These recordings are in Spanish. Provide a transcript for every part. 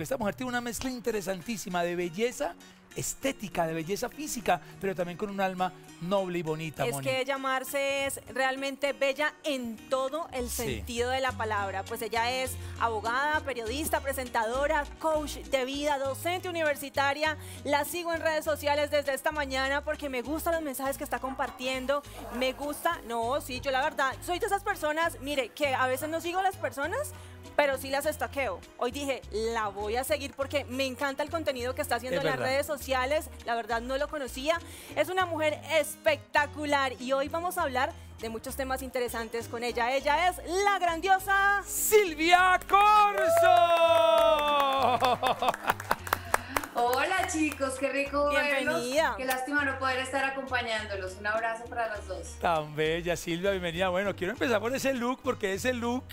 porque esta mujer tiene una mezcla interesantísima de belleza estética, de belleza física, pero también con un alma noble y bonita, Es Moni. que ella, Marce, es realmente bella en todo el sentido de la palabra. Pues ella es abogada, periodista, presentadora, coach de vida, docente universitaria. La sigo en redes sociales desde esta mañana porque me gustan los mensajes que está compartiendo. Me gusta, no, sí, yo la verdad, soy de esas personas, mire, que a veces no sigo a las personas, pero sí las estaqueo. Hoy dije, la voy a seguir porque me encanta el contenido que está haciendo en las redes sociales. La verdad no lo conocía. Es una mujer espectacular y hoy vamos a hablar de muchos temas interesantes con ella. Ella es la grandiosa Silvia Corzo. Hola chicos, qué rico Bienvenida. verlos. Qué lástima no poder estar acompañándolos. Un abrazo para los dos. Tan bella, Silvia, bienvenida. Bueno, quiero empezar por ese look, porque ese look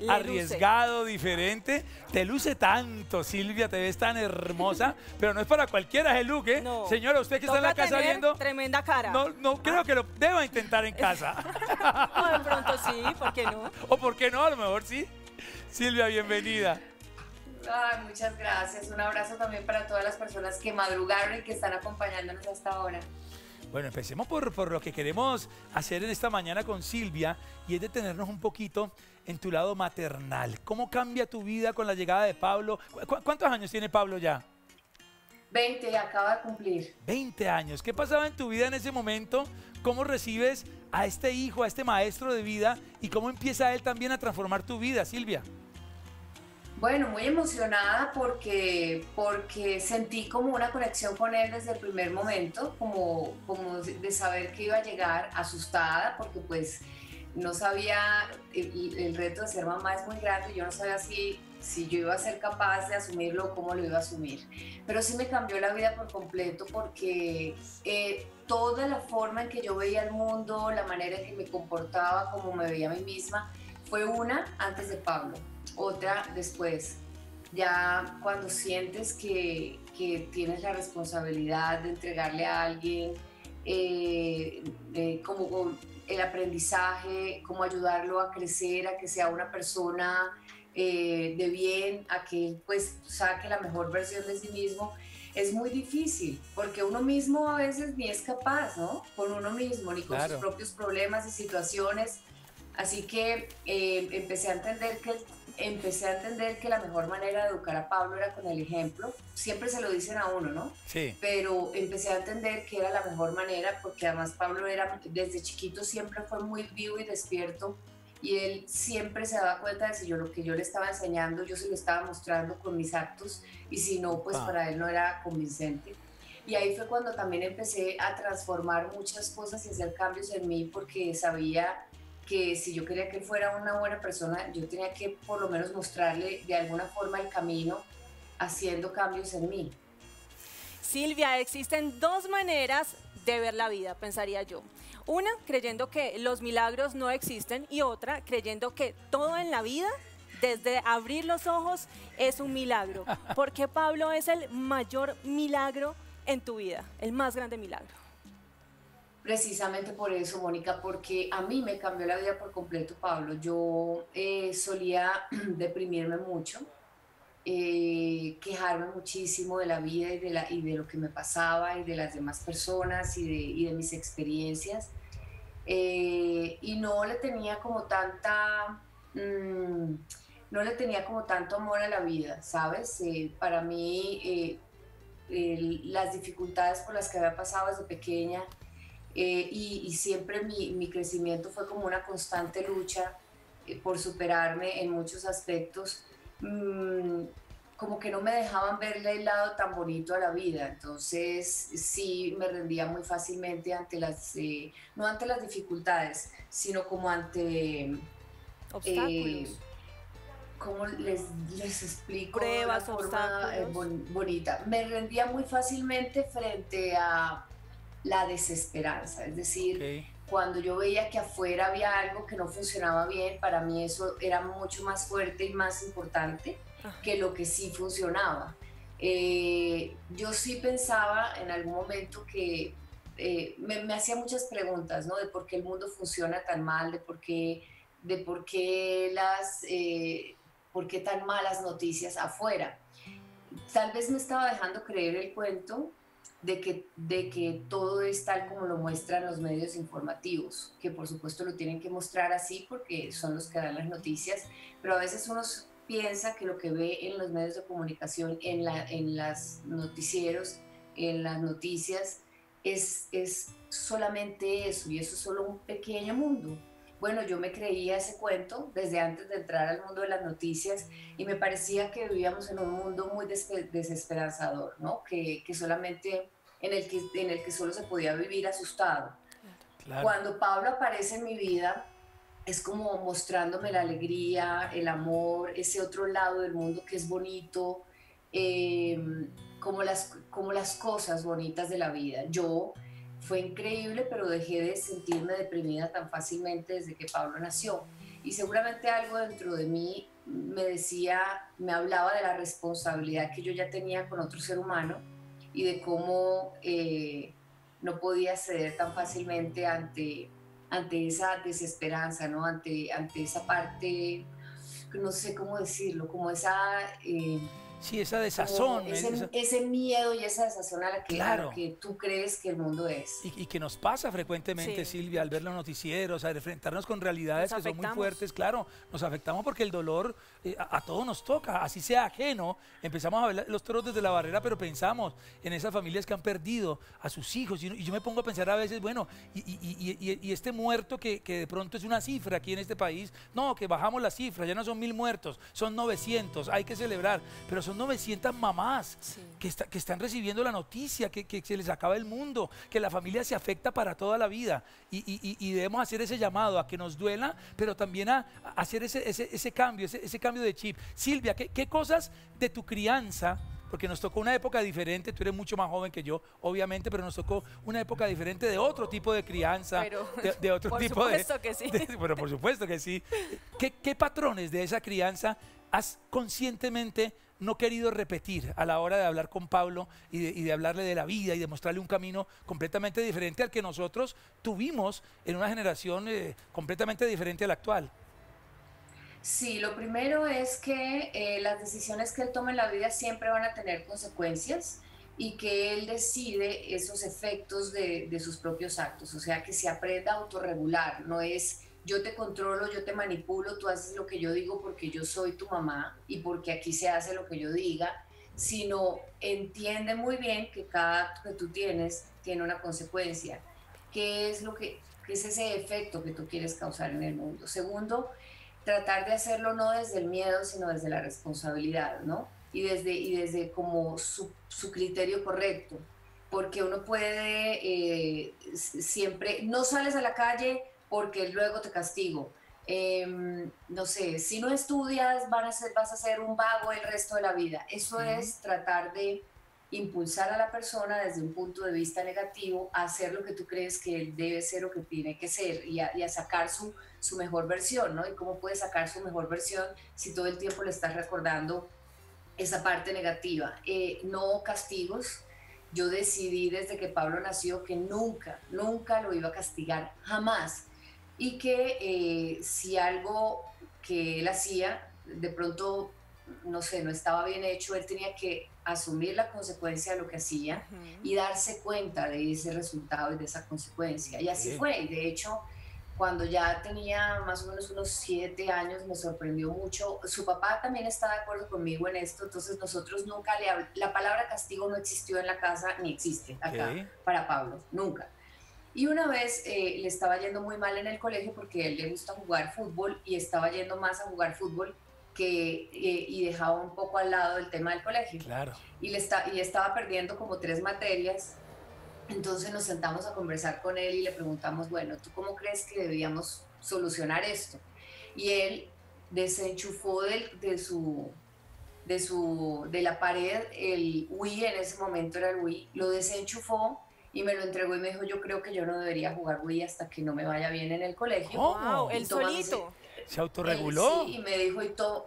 arriesgado, diferente, te luce tanto, Silvia, te ves tan hermosa, pero no es para cualquiera ese look, ¿eh? No. Señora, usted que está en la casa viendo, tremenda cara. no creo que lo deba intentar en casa. No, de pronto sí, ¿por qué no? O por qué no, a lo mejor sí. Silvia, bienvenida. Ay, muchas gracias. Un abrazo también para todas las personas que madrugaron y que están acompañándonos hasta ahora. Bueno, empecemos por lo que queremos hacer en esta mañana con Silvia, y es detenernos un poquito en tu lado maternal. ¿Cómo cambia tu vida con la llegada de Pablo? ¿Cuántos años tiene Pablo ya? 20, acaba de cumplir. 20 años. ¿Qué pasaba en tu vida en ese momento? ¿Cómo recibes a este hijo, a este maestro de vida? ¿Y cómo empieza él también a transformar tu vida, Silvia? Bueno, muy emocionada porque sentí como una conexión con él desde el primer momento, como de saber que iba a llegar, asustada porque pues no sabía, el reto de ser mamá es muy grande, yo no sabía si yo iba a ser capaz de asumirlo o cómo lo iba a asumir. Pero sí me cambió la vida por completo porque toda la forma en que yo veía el mundo, la manera en que me comportaba, como me veía a mí misma, fue una antes de Pablo. Otra después, ya cuando sientes que tienes la responsabilidad de entregarle a alguien como el aprendizaje, cómo ayudarlo a crecer, a que sea una persona de bien, a que pues saque la mejor versión de sí mismo, es muy difícil, porque uno mismo a veces ni es capaz, ¿no? Con uno mismo, ni con sus propios problemas y situaciones. Así que empecé a entender que la mejor manera de educar a Pablo era con el ejemplo. Siempre se lo dicen a uno, ¿no? Sí. Pero empecé a entender que era la mejor manera porque además Pablo desde chiquito siempre fue muy vivo y despierto y él siempre se daba cuenta de si lo que yo le estaba enseñando, yo se lo estaba mostrando con mis actos y si no, pues para él no era convincente. Y ahí fue cuando también empecé a transformar muchas cosas y hacer cambios en mí porque sabía que si yo quería que él fuera una buena persona, yo tenía que por lo menos mostrarle de alguna forma el camino haciendo cambios en mí. Silvia, existen dos maneras de ver la vida, pensaría yo. Una, creyendo que los milagros no existen, y otra, creyendo que todo en la vida, desde abrir los ojos, es un milagro. ¿Por qué Pablo es el mayor milagro en tu vida, el más grande milagro? Precisamente por eso, Mónica, porque a mí me cambió la vida por completo, Pablo. Yo solía deprimirme mucho, quejarme muchísimo de la vida y de lo que me pasaba y de las demás personas y de mis experiencias. Y no le tenía como no le tenía como tanto amor a la vida, ¿sabes? Para mí, las dificultades por las que había pasado desde pequeña, y siempre mi crecimiento fue como una constante lucha por superarme en muchos aspectos, como que no me dejaban verle el lado tan bonito a la vida. Entonces sí me rendía muy fácilmente ante no ante las dificultades, sino como ante obstáculos. ¿Cómo les explico? Pruebas, de una forma bonita. Me rendía muy fácilmente frente a la desesperanza, es decir, cuando yo veía que afuera había algo que no funcionaba bien, para mí eso era mucho más fuerte y más importante que lo que sí funcionaba. Yo sí pensaba en algún momento que me hacía muchas preguntas, ¿no? De por qué el mundo funciona tan mal, de por qué por qué tan malas noticias afuera. tal vez me estaba dejando creer el cuento de que todo es tal como lo muestran los medios informativos, que por supuesto lo tienen que mostrar así porque son los que dan las noticias, pero a veces uno piensa que lo que ve en los medios de comunicación, en las noticieros, en las noticias, es solamente eso, y eso es solo un pequeño mundo. Bueno, yo me creía ese cuento desde antes de entrar al mundo de las noticias y me parecía que vivíamos en un mundo muy desesperanzador, ¿no? Que solamente en el que solo se podía vivir asustado. Claro. Cuando Pablo aparece en mi vida, es como mostrándome la alegría, el amor, ese otro lado del mundo que es bonito, eh, como las cosas bonitas de la vida. Yo fue increíble, pero dejé de sentirme deprimida tan fácilmente desde que Pablo nació. Y seguramente algo dentro de mí me decía, me hablaba de la responsabilidad que yo ya tenía con otro ser humano y de cómo no podía ceder tan fácilmente ante esa desesperanza, ¿no? Ante esa parte, no sé cómo decirlo, como esa... Sí, esa como desazón. ese miedo y esa desazón a Claro. lo que tú crees que el mundo es. Y que nos pasa frecuentemente, Sí. Silvia, al ver los noticieros, al enfrentarnos con realidades Nos que son muy afectamos. fuertes, claro, nos afectamos porque el dolor a todos nos toca, así sea ajeno. Empezamos a ver los toros desde la barrera, pero pensamos en esas familias que han perdido a sus hijos. Y yo me pongo a pensar a veces, bueno, y este muerto que de pronto es una cifra aquí en este país, no, que bajamos la cifra, ya no son 1000 muertos, son 900, hay que celebrar, pero son 900 mamás Sí. que están recibiendo la noticia, que se les acaba el mundo, que la familia se afecta para toda la vida y debemos hacer ese llamado a que nos duela, pero también a hacer ese cambio, ese cambio de chip. Silvia, ¿qué cosas de tu crianza? Porque nos tocó una época diferente, tú eres mucho más joven que yo, obviamente, pero nos tocó una época diferente de otro tipo de crianza, Pero, de otro por tipo de... supuesto que sí. Pero por supuesto que sí. ¿Qué patrones de esa crianza has conscientemente no querido repetir a la hora de hablar con Pablo y de hablarle de la vida y de mostrarle un camino completamente diferente al que nosotros tuvimos en una generación completamente diferente a la actual? Sí, lo primero es que las decisiones que él toma en la vida siempre van a tener consecuencias y que él decide esos efectos de sus propios actos, o sea, que se aprenda a autorregular, no es yo te controlo, yo te manipulo, tú haces lo que yo digo porque yo soy tu mamá y porque aquí se hace lo que yo diga, sino entiende muy bien que cada acto que tú tienes tiene una consecuencia, qué es qué es ese efecto que tú quieres causar en el mundo. Segundo, tratar de hacerlo no desde el miedo, sino desde la responsabilidad, ¿no? Y desde como su criterio correcto, porque uno puede siempre, no sales a la calle porque luego te castigo. No sé, si no estudias vas a ser un vago el resto de la vida. Eso Ujú. es tratar de impulsar a la persona desde un punto de vista negativo a hacer lo que tú crees que él debe ser o que tiene que ser y a sacar su mejor versión, ¿no? Y cómo puede sacar su mejor versión si todo el tiempo le estás recordando esa parte negativa. No castigos. Yo decidí desde que Pablo nació que nunca, nunca lo iba a castigar, jamás. Y que si algo que él hacía, de pronto, no sé, no estaba bien hecho, él tenía que asumir la consecuencia de lo que hacía Ujú. y darse cuenta de ese resultado y de esa consecuencia. Y así Ok. fue. Y de hecho, cuando ya tenía más o menos unos 7 años, me sorprendió mucho. Su papá también está de acuerdo conmigo en esto, entonces nosotros nunca la palabra castigo no existió en la casa ni existe acá Ok. para Pablo, nunca. Y una vez le estaba yendo muy mal en el colegio porque a él le gusta jugar fútbol y estaba yendo más a jugar fútbol y dejaba un poco al lado el tema del colegio. Claro. Y estaba perdiendo como 3 materias, entonces nos sentamos a conversar con él y le preguntamos, bueno, ¿tú cómo crees que debíamos solucionar esto? Y él desenchufó de la pared el Wii, en ese momento era el Wii, lo desenchufó y me lo entregó y me dijo, yo creo que yo no debería jugar Wii hasta que no me vaya bien en el colegio. Wow, ¿Cómo? él Y toma mi, solito. ¿Se sí, autorreguló? y me dijo,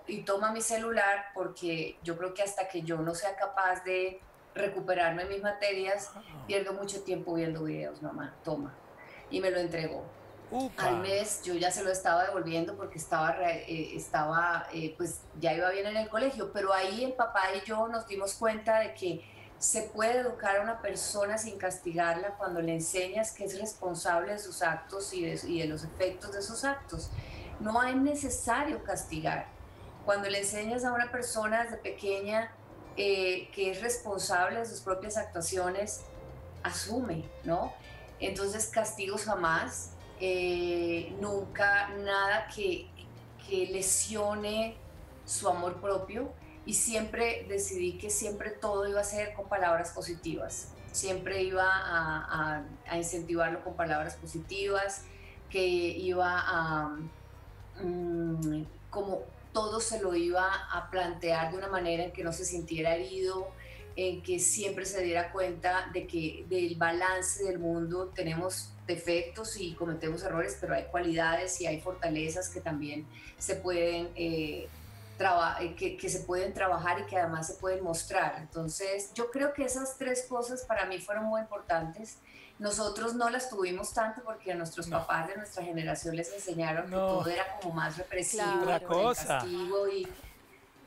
y toma mi celular porque yo creo que hasta que yo no sea capaz de recuperarme en mis materias, Wow. pierdo mucho tiempo viendo videos, mamá, toma. Y me lo entregó. Upa. Al mes yo ya se lo estaba devolviendo porque pues ya iba bien en el colegio, pero ahí el papá y yo nos dimos cuenta de que se puede educar a una persona sin castigarla cuando le enseñas que es responsable de sus actos y de los efectos de sus actos. No es necesario castigar. Cuando le enseñas a una persona desde pequeña que es responsable de sus propias actuaciones, asume, ¿no? Entonces castigos jamás, nunca nada que lesione su amor propio, y siempre decidí que siempre todo iba a ser con palabras positivas, siempre iba a incentivarlo con palabras positivas, que iba como todo se lo iba a plantear de una manera en que no se sintiera herido, en que siempre se diera cuenta de que del balance del mundo tenemos defectos y cometemos errores, pero hay cualidades y hay fortalezas que también se pueden, que se pueden trabajar y que además se pueden mostrar. Entonces, yo creo que esas tres cosas para mí fueron muy importantes. Nosotros no las tuvimos tanto porque a nuestros papás de nuestra generación les enseñaron que todo era como más represivo, Claro. con el castigo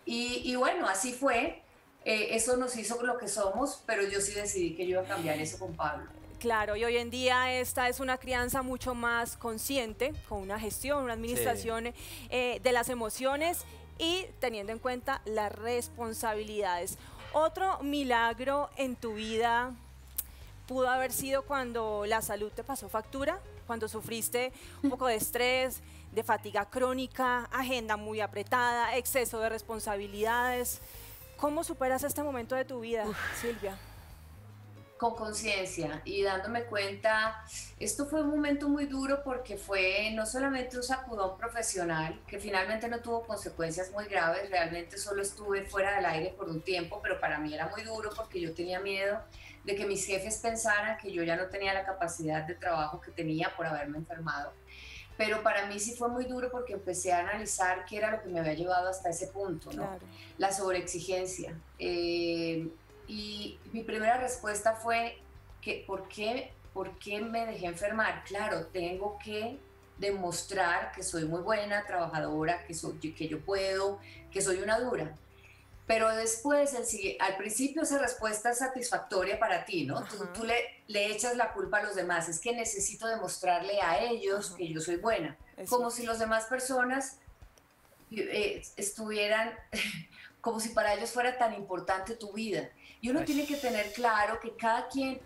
y bueno, así fue. Eso nos hizo lo que somos, pero yo sí decidí que yo iba a cambiar eso con Pablo. Claro, y hoy en día esta es una crianza mucho más consciente, con una gestión, una administración de las emociones y teniendo en cuenta las responsabilidades. Otro milagro en tu vida pudo haber sido cuando la salud te pasó factura, cuando sufriste un poco de estrés, de fatiga crónica, agenda muy apretada, exceso de responsabilidades. ¿Cómo superas este momento de tu vida, Silvia? Con conciencia y dándome cuenta. Esto fue un momento muy duro porque fue no solamente un sacudón profesional, que finalmente no tuvo consecuencias muy graves, realmente solo estuve fuera del aire por un tiempo, pero para mí era muy duro porque yo tenía miedo de que mis jefes pensaran que yo ya no tenía la capacidad de trabajo que tenía por haberme enfermado. Pero para mí sí fue muy duro porque empecé a analizar qué era lo que me había llevado hasta ese punto, ¿no? Claro. La sobreexigencia. Y mi primera respuesta fue que ¿por qué me dejé enfermar? Claro, tengo que demostrar que soy muy buena trabajadora, que yo puedo, que soy una dura. Pero después, al principio esa respuesta es satisfactoria para ti, ¿no? Tú le echas la culpa a los demás, es que necesito demostrarle a ellos que yo soy buena. Eso. Como si las demás personas estuvieran, como si para ellos fuera tan importante tu vida. Y uno tiene que tener claro que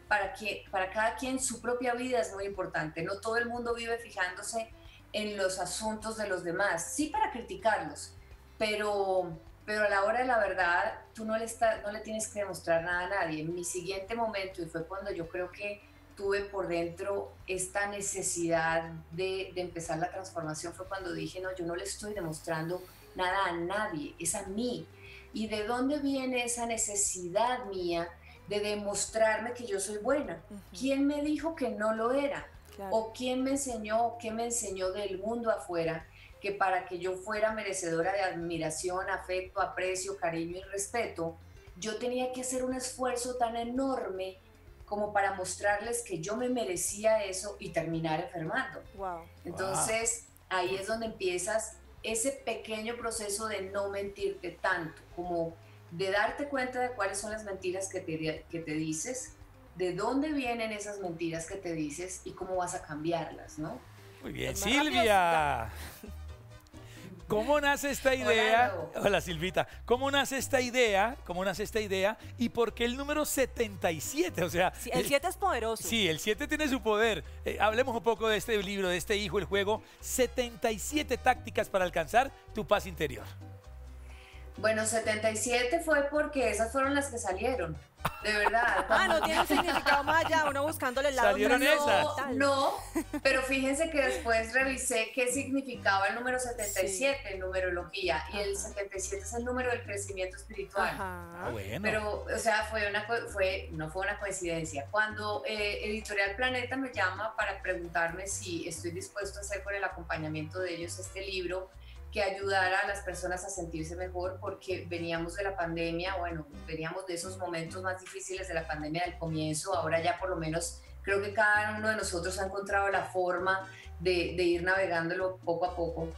para cada quien su propia vida es muy importante. No todo el mundo vive fijándose en los asuntos de los demás, sí para criticarlos, pero a la hora de la verdad tú no le tienes que demostrar nada a nadie. En mi siguiente momento, y fue cuando yo creo que tuve por dentro esta necesidad de empezar la transformación, fue cuando dije, no, yo no le estoy demostrando nada a nadie, es a mí. ¿Y de dónde viene esa necesidad mía de demostrarme que yo soy buena? ¿Quién me dijo que no lo era? Claro. ¿O quién me enseñó, qué me enseñó del mundo afuera, que para que yo fuera merecedora de admiración, afecto, aprecio, cariño y respeto, yo tenía que hacer un esfuerzo tan enorme como para mostrarles que yo me merecía eso y terminar enfermando? Wow. Entonces, ahí es donde empiezas ese pequeño proceso de no mentirte tanto, como de darte cuenta de cuáles son las mentiras que te dices, de dónde vienen esas mentiras que te dices y cómo vas a cambiarlas, ¿no? Muy bien, Pues más Silvia. ¿Cómo nace esta idea? Hola, Hola, Silvita. ¿Cómo nace esta idea? ¿Y por qué el número 77? O sea, Sí, el 7 es poderoso. sí, el 7 tiene su poder. Hablemos un poco de este libro, de este hijo, el juego. 77 tácticas para alcanzar tu paz interior. Bueno, 77 fue porque esas fueron las que salieron, de verdad. No tiene un significado más allá, uno buscándole el lado. Salieron esas. No, pero fíjense que después revisé qué significaba el número 77 en numerología, y el 77 es el número del crecimiento espiritual. Ajá. Bueno. Pero, o sea, no fue una coincidencia. Cuando Editorial Planeta me llama para preguntarme si estoy dispuesto a hacer con el acompañamiento de ellos este libro que ayudara a las personas a sentirse mejor, porque veníamos de la pandemia, bueno, veníamos de esos momentos más difíciles de la pandemia del comienzo, ahora ya por lo menos Creo que cada uno de nosotros ha encontrado la forma de ir navegándolo poco a poco.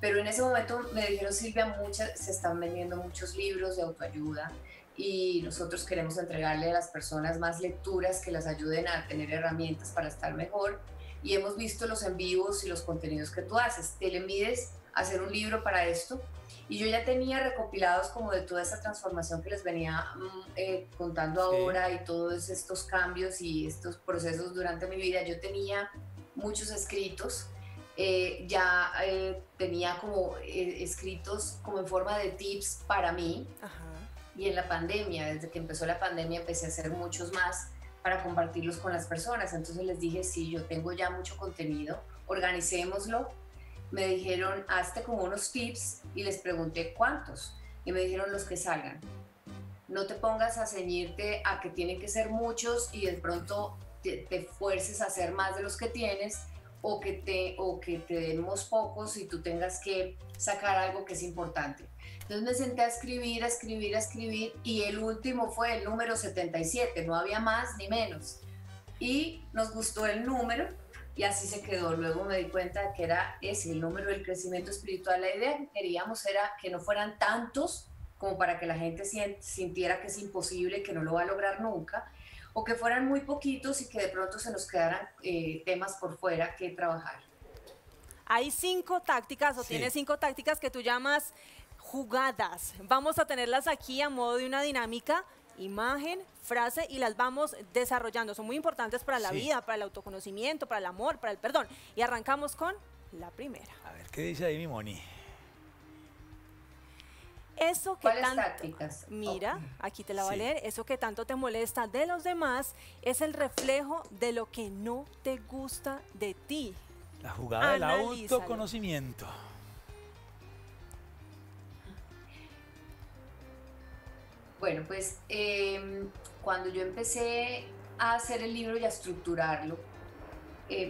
Pero en ese momento me dijeron, Silvia, se están vendiendo muchos libros de autoayuda y nosotros queremos entregarle a las personas más lecturas que las ayuden a tener herramientas para estar mejor. Y hemos visto los en vivos y los contenidos que tú haces. ¿Te le mides a hacer un libro para esto? Y yo ya tenía recopilados como de toda esa transformación que les venía contando ahora y todos estos cambios y estos procesos durante mi vida. Yo tenía muchos escritos, tenía como escritos como en forma de tips para mí. Ajá. Y en la pandemia, desde que empezó la pandemia, empecé a hacer muchos más para compartirlos con las personas. Entonces les dije, sí, yo tengo ya mucho contenido, organicémoslo. Me dijeron, hazte como unos tips y les pregunté cuántos. Y me dijeron los que salgan. No te pongas a ceñirte a que tienen que ser muchos y de pronto te fuerces a hacer más de los que tienes o que te demos pocos y tú tengas que sacar algo que es importante. Entonces me senté a escribir y el último fue el número 77, no había más ni menos. Y nos gustó el número y así se quedó. Luego me di cuenta que era ese, el número del crecimiento espiritual. La idea que queríamos era que no fueran tantos como para que la gente sintiera que es imposible, que no lo va a lograr nunca, o que fueran muy poquitos y que de pronto se nos quedaran temas por fuera que trabajar. Hay 5 tácticas, o tienes 5 tácticas que tú llamas jugadas. Vamos a tenerlas aquí a modo de una dinámica, imagen, frase, y las vamos desarrollando. Son muy importantes para la vida, para el autoconocimiento, para el amor, para el perdón. Y arrancamos con la primera. A ver, ¿qué dice ahí mi Moni? Eso que ¿Cuáles tanto, tácticas? mira, aquí te la voy a leer. Eso que tanto te molesta de los demás es el reflejo de lo que no te gusta de ti. La jugada del autoconocimiento. Bueno, pues cuando yo empecé a hacer el libro y a estructurarlo,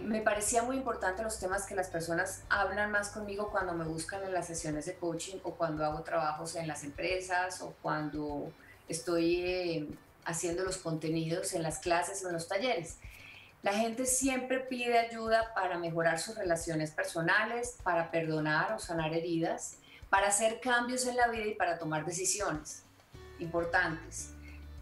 me parecía muy importante los temas que las personas hablan más conmigo cuando me buscan en las sesiones de coaching o cuando hago trabajos en las empresas o cuando estoy haciendo los contenidos en las clases o en los talleres. La gente siempre pide ayuda para mejorar sus relaciones personales, para perdonar o sanar heridas, para hacer cambios en la vida y para tomar decisiones importantes.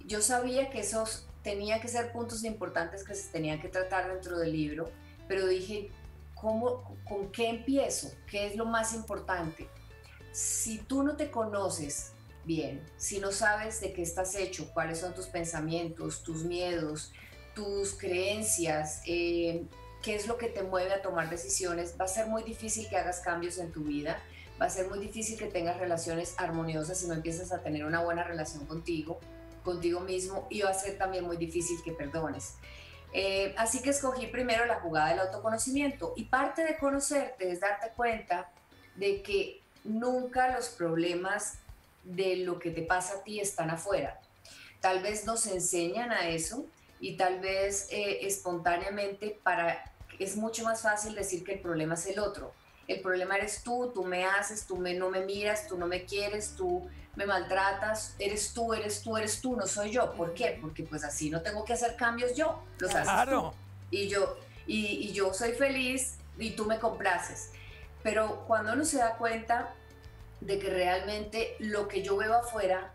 Yo sabía que esos tenía que ser puntos importantes que se tenían que tratar dentro del libro, pero dije, ¿con qué empiezo? ¿Qué es lo más importante? Si tú no te conoces bien, si no sabes de qué estás hecho, cuáles son tus pensamientos, tus miedos, tus creencias, qué es lo que te mueve a tomar decisiones, va a ser muy difícil que hagas cambios en tu vida, va a ser muy difícil que tengas relaciones armoniosas si no empiezas a tener una buena relación contigo mismo, y va a ser también muy difícil que perdones. Así que escogí primero la jugada del autoconocimiento, y parte de conocerte es darte cuenta de que nunca los problemas de lo que te pasa a ti están afuera. Tal vez nos enseñan a eso y tal vez espontáneamente es mucho más fácil decir que el problema es el otro. El problema eres tú me haces, no me miras, tú no me quieres, tú me maltratas, eres tú, no soy yo. ¿Por qué? Porque pues así no tengo que hacer cambios yo, los haces tú. Y yo soy feliz y tú me complaces. Pero cuando uno se da cuenta de que realmente lo que yo veo afuera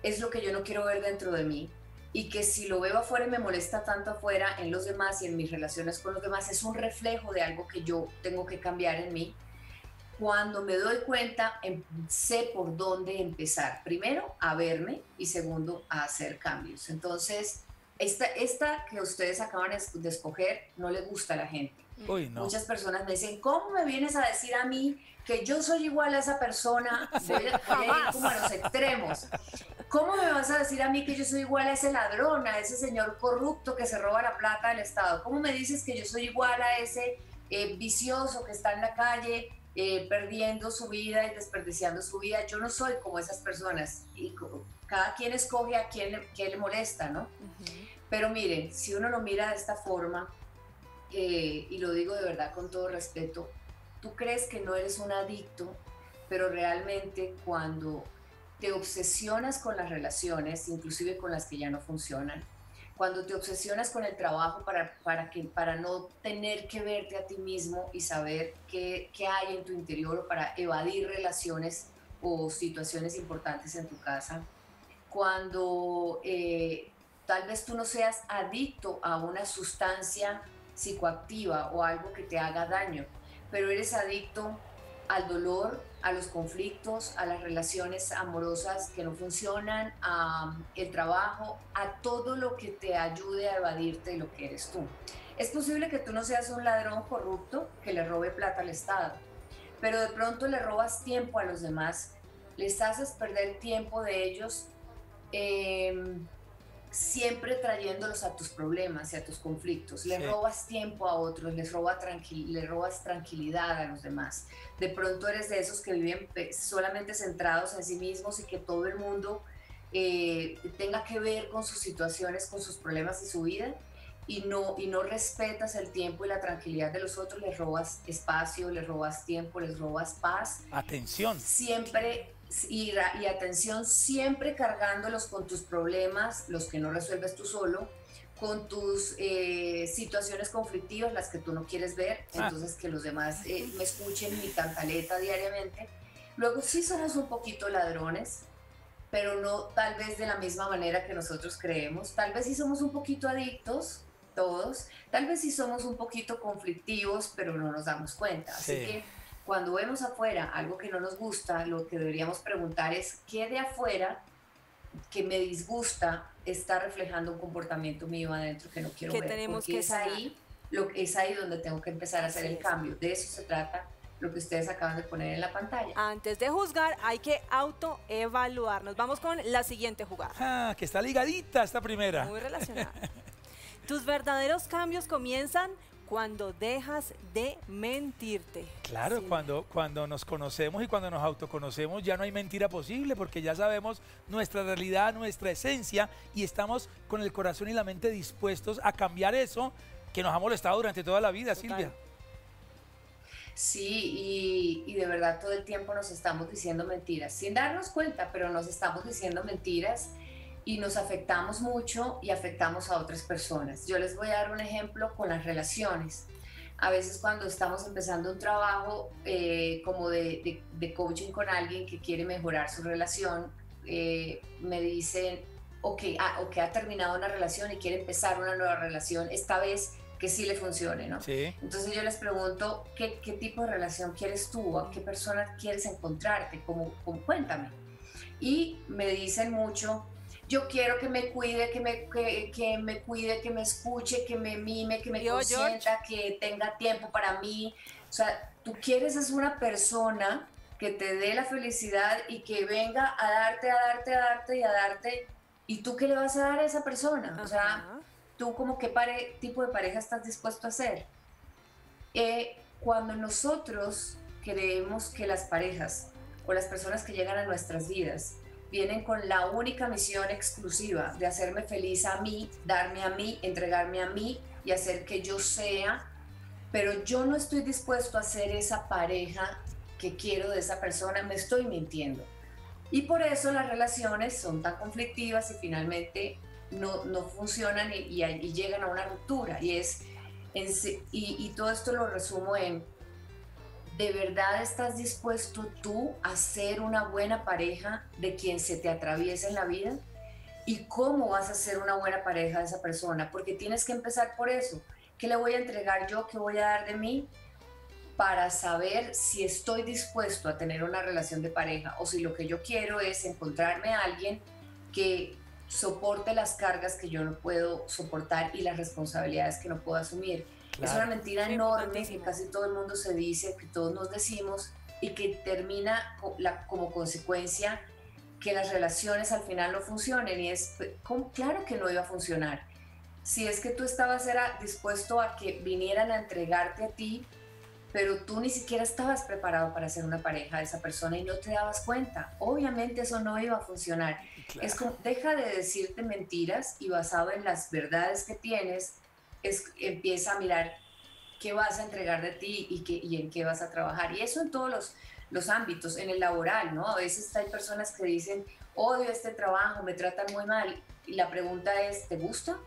es lo que yo no quiero ver dentro de mí, y que si lo veo afuera y me molesta tanto afuera en los demás y en mis relaciones con los demás, es un reflejo de algo que yo tengo que cambiar en mí. Cuando me doy cuenta, sé por dónde empezar. Primero, a verme, y segundo, a hacer cambios. Entonces, esta que ustedes acaban de escoger no le gusta a la gente. Uy, no. Muchas personas me dicen, ¿cómo me vienes a decir a mí que yo soy igual a esa persona? Voy a ir como a los extremos. ¿Cómo me vas a decir a mí que yo soy igual a ese ladrón, a ese señor corrupto que se roba la plata del Estado? ¿Cómo me dices que yo soy igual a ese vicioso que está en la calle perdiendo su vida y desperdiciando su vida? Yo no soy como esas personas, y cada quien escoge a quién le molesta, ¿no? Pero miren, si uno lo mira de esta forma, y lo digo de verdad con todo respeto, tú crees que no eres un adicto, pero realmente cuando te obsesionas con las relaciones, inclusive con las que ya no funcionan, cuando te obsesionas con el trabajo para no tener que verte a ti mismo y saber qué hay en tu interior o para evadir relaciones o situaciones importantes en tu casa, cuando tal vez tú no seas adicto a una sustancia psicoactiva o algo que te haga daño, pero eres adicto al dolor, a los conflictos, a las relaciones amorosas que no funcionan, a el trabajo, a todo lo que te ayude a evadirte de lo que eres tú. Es posible que tú no seas un ladrón corrupto que le robe plata al Estado, pero de pronto le robas tiempo a los demás, les haces perder tiempo de ellos, eh, siempre trayéndolos a tus problemas y a tus conflictos. Le robas tiempo a otros, le robas tranquilidad a los demás. De pronto eres de esos que viven solamente centrados en sí mismos y que todo el mundo tenga que ver con sus situaciones, con sus problemas y su vida, y no respetas el tiempo y la tranquilidad de los otros, les robas espacio, les robas tiempo, les robas paz. Atención. Siempre y atención, siempre cargándolos con tus problemas, los que no resuelves tú solo, con tus situaciones conflictivas, las que tú no quieres ver, entonces que los demás me escuchen mi cantaleta diariamente. Luego sí somos un poquito ladrones, pero no tal vez de la misma manera que nosotros creemos. Tal vez sí somos un poquito adictos, todos. Tal vez sí somos un poquito conflictivos, pero no nos damos cuenta. Así que cuando vemos afuera algo que no nos gusta, lo que deberíamos preguntar es qué de afuera que me disgusta está reflejando un comportamiento mío adentro que no quiero ver. Tenemos porque que es ahí donde tengo que empezar a hacer el cambio. De eso se trata lo que ustedes acaban de poner en la pantalla. Antes de juzgar, hay que autoevaluarnos. Vamos con la siguiente jugada. Que está ligadita esta primera. Muy relacionada. Tus verdaderos cambios comienzan cuando dejas de mentirte. Claro, sí. Cuando nos conocemos y cuando nos autoconocemos ya no hay mentira posible porque ya sabemos nuestra realidad, nuestra esencia y estamos con el corazón y la mente dispuestos a cambiar eso que nos ha molestado durante toda la vida, Total. Silvia. Sí, y de verdad todo el tiempo nos estamos diciendo mentiras, sin darnos cuenta, pero nos estamos diciendo mentiras y nos afectamos mucho y afectamos a otras personas. Yo les voy a dar un ejemplo con las relaciones. A veces cuando estamos empezando un trabajo como de coaching con alguien que quiere mejorar su relación, me dicen, o que ha terminado una relación y quiere empezar una nueva relación, esta vez que sí le funcione, ¿no? Sí. Entonces yo les pregunto, ¿qué tipo de relación quieres tú? ¿A qué persona quieres encontrarte? Cuéntame. Y me dicen mucho, yo quiero que me cuide, que me cuide, que me escuche, que me mime, que me consienta, que tenga tiempo para mí. O sea, tú quieres es una persona que te dé la felicidad y que venga a darte, ¿y tú qué le vas a dar a esa persona? Ajá. O sea, ¿tú como qué tipo de pareja estás dispuesto a ser? Cuando nosotros creemos que las parejas o las personas que llegan a nuestras vidas vienen con la única misión exclusiva de hacerme feliz a mí, darme a mí, entregarme a mí y hacer que yo sea, pero yo no estoy dispuesto a ser esa pareja que quiero de esa persona, me estoy mintiendo. Y por eso las relaciones son tan conflictivas y finalmente no funcionan y llegan a una ruptura. Y todo esto lo resumo en, ¿de verdad estás dispuesto tú a ser una buena pareja de quien se te atraviesa en la vida? ¿Y cómo vas a ser una buena pareja de esa persona? Porque tienes que empezar por eso. ¿Qué le voy a entregar yo? ¿Qué voy a dar de mí? Para saber si estoy dispuesto a tener una relación de pareja o si lo que yo quiero es encontrarme a alguien que soporte las cargas que yo no puedo soportar y las responsabilidades que no puedo asumir. Claro. Es una mentira enorme que casi todo el mundo se dice, que todos nos decimos y que termina como consecuencia que las relaciones al final no funcionen y es, claro que no iba a funcionar. Si es que tú estabas dispuesto a que vinieran a entregarte a ti, pero tú ni siquiera estabas preparado para ser una pareja de esa persona y no te dabas cuenta. Obviamente eso no iba a funcionar. Claro. Es como, deja de decirte mentiras y basado en las verdades que tienes, empieza a mirar qué vas a entregar de ti y en qué vas a trabajar. Y eso en todos los ámbitos, en el laboral, ¿no? A veces hay personas que dicen, odio este trabajo, me tratan muy mal. Y la pregunta es, ¿te gusta?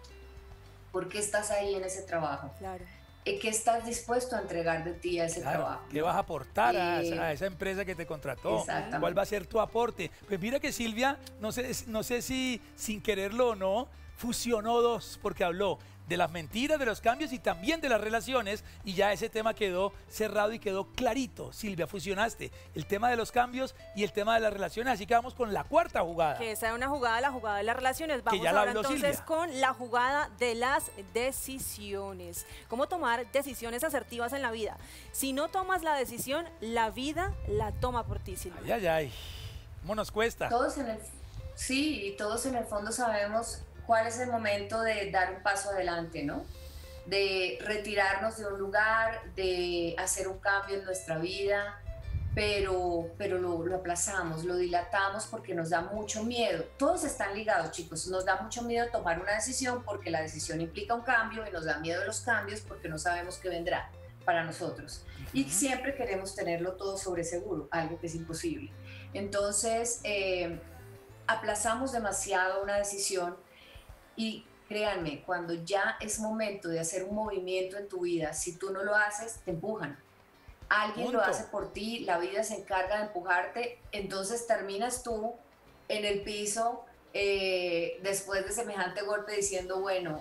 ¿Por qué estás ahí en ese trabajo? Claro. ¿Qué estás dispuesto a entregar de ti a ese trabajo? ¿Qué vas a aportar a esa empresa que te contrató? ¿Cuál va a ser tu aporte? Pues mira que Silvia, no sé si sin quererlo o no, fusionó dos, porque habló de las mentiras, de los cambios y también de las relaciones, y ya ese tema quedó cerrado y quedó clarito. Silvia, fusionaste el tema de los cambios y el tema de las relaciones, así que vamos con la cuarta jugada. Que esa es una jugada, la jugada de las relaciones. Vamos ahora entonces Silvia con la jugada de las decisiones. ¿Cómo tomar decisiones asertivas en la vida? Si no tomas la decisión, la vida la toma por ti, Silvia. Ay, ay, ay. ¿Cómo nos cuesta? Sí, todos en el fondo sabemos cuál es el momento de dar un paso adelante, ¿no? De retirarnos de un lugar, de hacer un cambio en nuestra vida, pero lo aplazamos, lo dilatamos porque nos da mucho miedo. Todos están ligados, chicos. Nos da mucho miedo tomar una decisión porque la decisión implica un cambio y nos da miedo los cambios porque no sabemos qué vendrá para nosotros. Y siempre queremos tenerlo todo sobre seguro, algo que es imposible. Entonces, aplazamos demasiado una decisión. Y créanme, cuando ya es momento de hacer un movimiento en tu vida, si tú no lo haces, te empujan. Alguien lo hace por ti, la vida se encarga de empujarte, entonces terminas tú en el piso después de semejante golpe diciendo, bueno,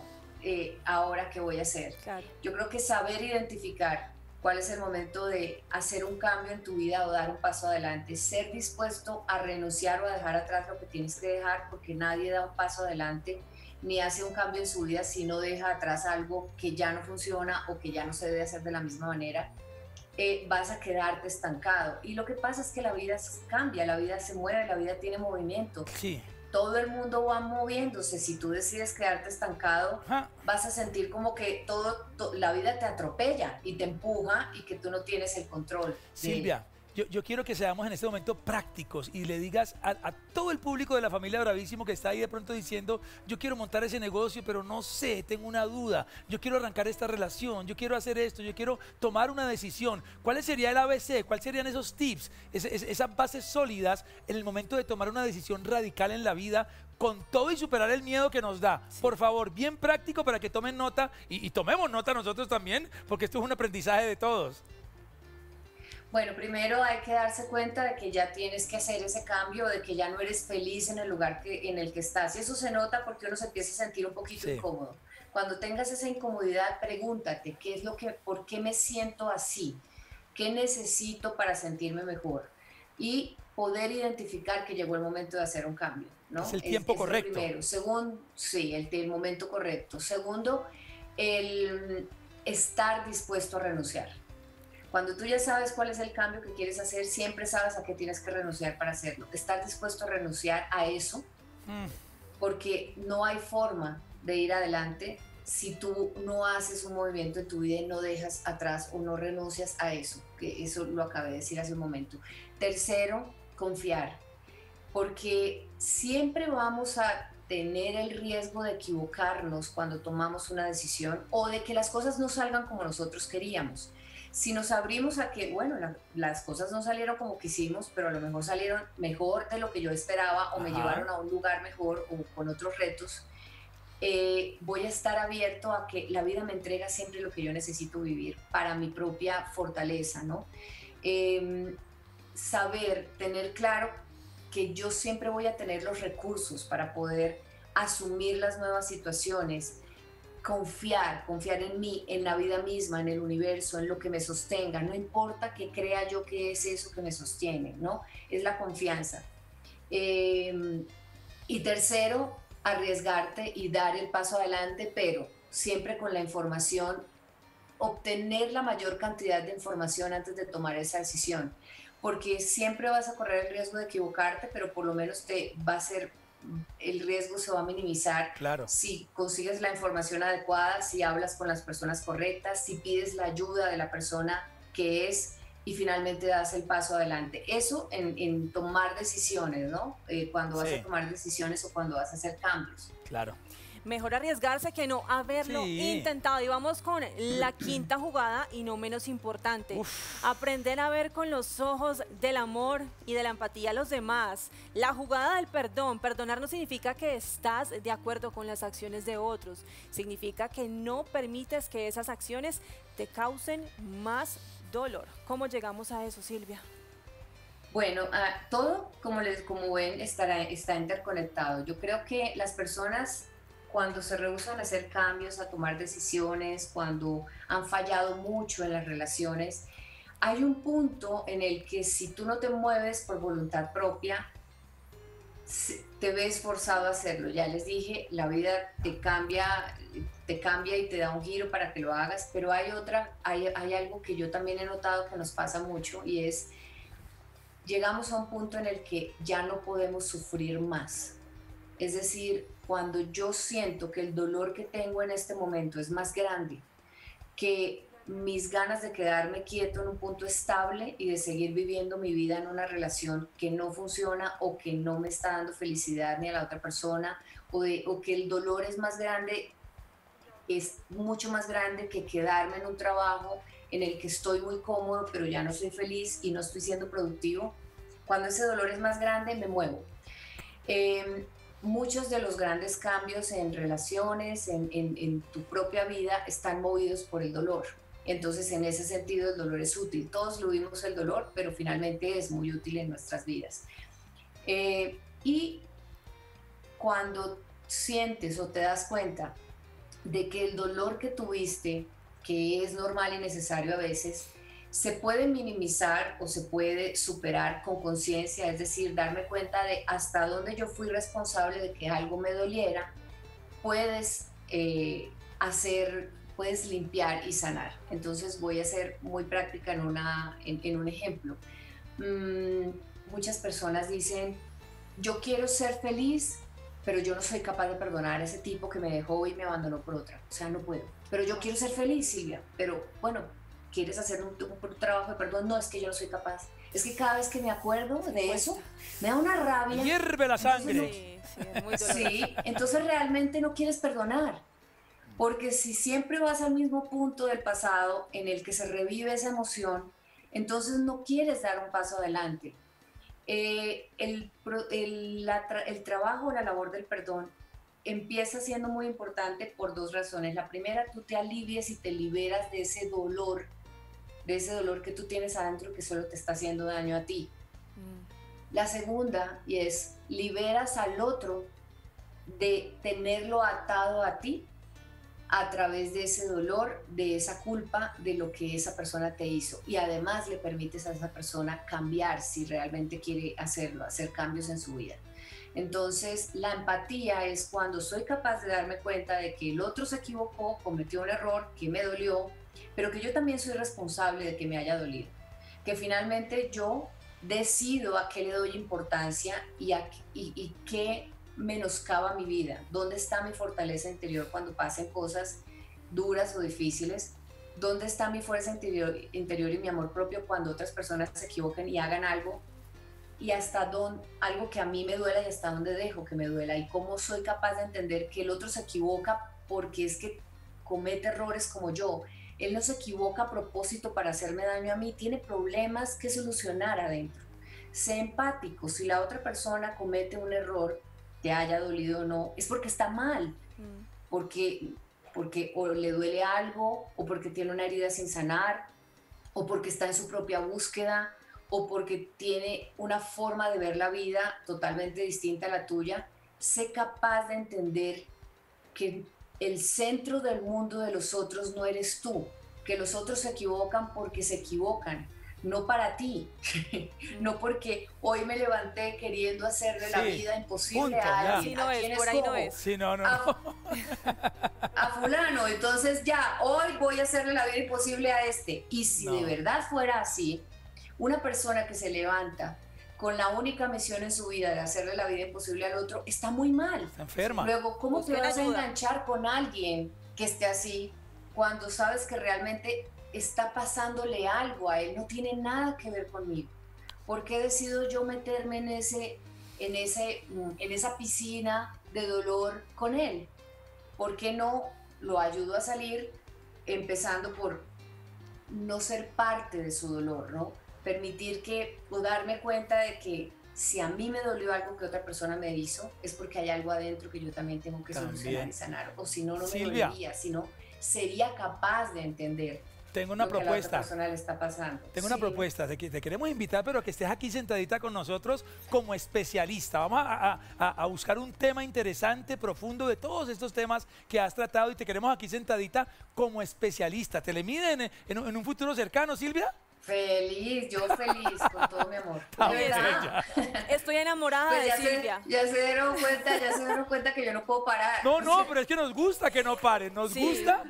¿ahora qué voy a hacer? Claro. Yo creo que saber identificar cuál es el momento de hacer un cambio en tu vida o dar un paso adelante, ser dispuesto a renunciar o a dejar atrás lo que tienes que dejar, porque nadie da un paso adelante ni hace un cambio en su vida si no deja atrás algo que ya no funciona o que ya no se debe hacer de la misma manera. Vas a quedarte estancado. Y lo que pasa es que la vida cambia, la vida se mueve, la vida tiene movimiento. Sí. Todo el mundo va moviéndose. Si tú decides quedarte estancado, vas a sentir como que la vida te atropella y te empuja y que tú no tienes el control. Silvia, yo quiero que seamos en este momento prácticos y le digas a todo el público de la familia Bravísimo que está ahí de pronto diciendo, yo quiero montar ese negocio, pero no sé, tengo una duda, yo quiero arrancar esta relación, yo quiero hacer esto, yo quiero tomar una decisión. ¿Cuál sería el ABC? ¿Cuáles serían esos tips, esas bases sólidas en el momento de tomar una decisión radical en la vida, con todo y superar el miedo que nos da? Sí. Por favor, bien práctico para que tomen nota y tomemos nota nosotros también, porque esto es un aprendizaje de todos. Bueno, primero hay que darse cuenta de que ya tienes que hacer ese cambio, de que ya no eres feliz en el lugar en el que estás. Y eso se nota porque uno se empieza a sentir un poquito incómodo. Cuando tengas esa incomodidad, pregúntate, ¿por qué me siento así? ¿Qué necesito para sentirme mejor? Y poder identificar que llegó el momento de hacer un cambio, ¿no? Es el tiempo correcto. Primero. Segundo, sí, el momento correcto. Segundo, el estar dispuesto a renunciar. Cuando tú ya sabes cuál es el cambio que quieres hacer, siempre sabes a qué tienes que renunciar para hacerlo. Estar dispuesto a renunciar a eso, porque no hay forma de ir adelante si tú no haces un movimiento en tu vida y no dejas atrás o no renuncias a eso, que eso lo acabé de decir hace un momento. Tercero, confiar, porque siempre vamos a tener el riesgo de equivocarnos cuando tomamos una decisión o de que las cosas no salgan como nosotros queríamos. Si nos abrimos a que, bueno, las cosas no salieron como quisimos, pero a lo mejor salieron mejor de lo que yo esperaba o me llevaron a un lugar mejor o con otros retos, voy a estar abierto a que la vida me entrega siempre lo que yo necesito vivir para mi propia fortaleza, ¿no? Saber, tener claro que yo siempre voy a tener los recursos para poder asumir las nuevas situaciones, confiar en mí, en la vida misma, en el universo, en lo que me sostenga, no importa que crea yo que es eso que me sostiene, ¿no? Es la confianza. Y tercero, arriesgarte y dar el paso adelante, pero siempre con la información, obtener la mayor cantidad de información antes de tomar esa decisión, porque siempre vas a correr el riesgo de equivocarte, pero por lo menos el riesgo se va a minimizar. Claro. Si consigues la información adecuada, si hablas con las personas correctas, si pides la ayuda de la persona que es y finalmente das el paso adelante. Eso en tomar decisiones, ¿no? Cuando vas a tomar decisiones o cuando vas a hacer cambios. Claro. Mejor arriesgarse que no haberlo intentado. Y vamos con la quinta jugada y no menos importante. Aprender a ver con los ojos del amor y de la empatía a los demás. La jugada del perdón. Perdonar no significa que estás de acuerdo con las acciones de otros. Significa que no permites que esas acciones te causen más dolor. ¿Cómo llegamos a eso, Silvia? Bueno, todo, como ven, está interconectado. Yo creo que las personas, cuando se rehúsan a hacer cambios, a tomar decisiones, cuando han fallado mucho en las relaciones, hay un punto en el que si tú no te mueves por voluntad propia, te ves forzado a hacerlo. Ya les dije, la vida te cambia y te da un giro para que lo hagas, pero hay algo que yo también he notado que nos pasa mucho, y es, llegamos a un punto en el que ya no podemos sufrir más. Es decir, cuando yo siento que el dolor que tengo en este momento es más grande que mis ganas de quedarme quieto en un punto estable y de seguir viviendo mi vida en una relación que no funciona o que no me está dando felicidad ni a la otra persona, o que el dolor es más grande, es mucho más grande que quedarme en un trabajo en el que estoy muy cómodo pero ya no soy feliz y no estoy siendo productivo. Cuando ese dolor es más grande, me muevo. Muchos de los grandes cambios en relaciones, en tu propia vida, están movidos por el dolor. Entonces, en ese sentido, el dolor es útil. Todos lo vimos el dolor, pero finalmente es muy útil en nuestras vidas. Y cuando sientes o te das cuenta de que el dolor que tuviste, que es normal y necesario a veces, se puede minimizar o se puede superar con conciencia, es decir, darme cuenta de hasta dónde yo fui responsable de que algo me doliera, puedes puedes limpiar y sanar. Entonces voy a ser muy práctica en un ejemplo. Muchas personas dicen, yo quiero ser feliz, pero yo no soy capaz de perdonar a ese tipo que me dejó y me abandonó por otra. O sea, no puedo. Pero yo quiero ser feliz, Silvia. Pero bueno, ¿quieres hacer un trabajo de perdón? No, es que yo no soy capaz. Es que cada vez que me acuerdo de eso, me da una rabia. Hierve la sangre. Es muy doloroso. Sí, entonces realmente no quieres perdonar. Porque si siempre vas al mismo punto del pasado en el que se revive esa emoción, entonces no quieres dar un paso adelante. El trabajo, la labor del perdón empieza siendo muy importante por dos razones. La primera, tú te alivias y te liberas de ese dolor que tú tienes adentro que solo te está haciendo daño a ti. La segunda, y es, liberas al otro de tenerlo atado a ti a través de ese dolor, de esa culpa, de lo que esa persona te hizo. Y además le permites a esa persona cambiar si realmente quiere hacerlo, hacer cambios en su vida. Entonces, la empatía es cuando soy capaz de darme cuenta de que el otro se equivocó, cometió un error, que me dolió, pero que yo también soy responsable de que me haya dolido. Que finalmente yo decido a qué le doy importancia y qué menoscaba mi vida, dónde está mi fortaleza interior cuando pasen cosas duras o difíciles, dónde está mi fuerza interior y mi amor propio cuando otras personas se equivoquen y hagan algo, y hasta algo que a mí me duela y hasta dónde dejo que me duela, y cómo soy capaz de entender que el otro se equivoca porque es que comete errores como yo. Él no se equivoca a propósito para hacerme daño a mí, tiene problemas que solucionar adentro. Sé empático. Si la otra persona comete un error, te haya dolido o no, es porque está mal, porque o le duele algo, o porque tiene una herida sin sanar, o porque está en su propia búsqueda, o porque tiene una forma de ver la vida totalmente distinta a la tuya. Sé capaz de entender que el centro del mundo de los otros no eres tú, que los otros se equivocan porque se equivocan, no para ti, no porque hoy me levanté queriendo hacerle la vida imposible a alguien. No es, por ahí no es. Sí, no. A fulano, entonces ya, hoy voy a hacerle la vida imposible a este. Y si de verdad fuera así, una persona que se levanta con la única misión en su vida de hacerle la vida imposible al otro, está muy mal. Está enferma. Luego, ¿cómo te vas a enganchar con alguien que esté así cuando sabes que realmente está pasándole algo a él? No tiene nada que ver conmigo. ¿Por qué decido yo meterme en esa piscina de dolor con él? ¿por qué no lo ayudo a salir empezando por no ser parte de su dolor, ¿no? Permitir que, o darme cuenta de que si a mí me dolió algo que otra persona me hizo, es porque hay algo adentro que yo también tengo que solucionar y sanar. O si no, no me dolería, si no, sería capaz de entender. Tengo una propuesta. Que a la otra persona le está pasando. Tengo una propuesta. Te queremos invitar, pero que estés aquí sentadita con nosotros como especialista. Vamos a buscar un tema interesante, profundo de todos estos temas que has tratado y te queremos aquí sentadita como especialista. ¿Te le miden en un futuro cercano, Silvia? Feliz, yo feliz, con todo mi amor. Estoy enamorada pues de Silvia. Ya se dieron cuenta que yo no puedo parar. No, pero es que nos gusta que no paren. Nos gusta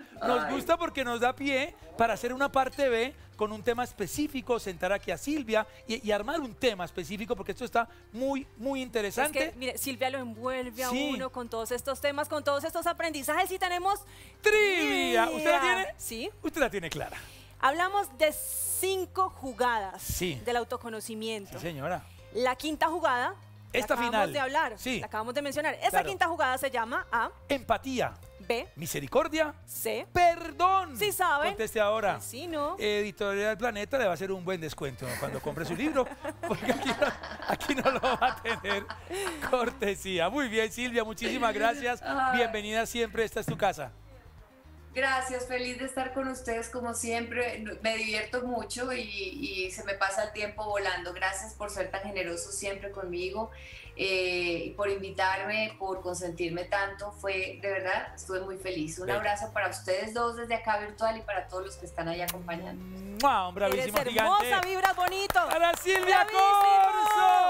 porque nos da pie para hacer una parte B con un tema específico, sentar aquí a Silvia y armar un tema específico, porque esto está muy, muy interesante. Es que, mire, Silvia lo envuelve a uno con todos estos temas, con todos estos aprendizajes y tenemos... ¡Trivia! ¿Usted la tiene? Sí. Usted la tiene clara. Hablamos de 5 jugadas del autoconocimiento. Sí, señora. La quinta jugada, esta final. Acabamos de hablar, la acabamos de mencionar. Esta quinta jugada se llama A. Empatía. B. Misericordia. C. Perdón. ¿Sí saben? Conteste ahora. Sí, ¿no? Editorial Planeta le va a hacer un buen descuento cuando compre su libro, porque aquí no lo va a tener cortesía. Muy bien, Silvia, muchísimas gracias. Bienvenida siempre, esta es tu casa. Gracias, feliz de estar con ustedes como siempre. Me divierto mucho y se me pasa el tiempo volando. Gracias por ser tan generosos siempre conmigo, y por invitarme, por consentirme tanto. De verdad, estuve muy feliz. Un abrazo para ustedes dos desde acá virtual y para todos los que están ahí acompañando. ¡Bravísimo, Eres hermosa, gigante! vibras bonito. ¡Para Silvia Corzo!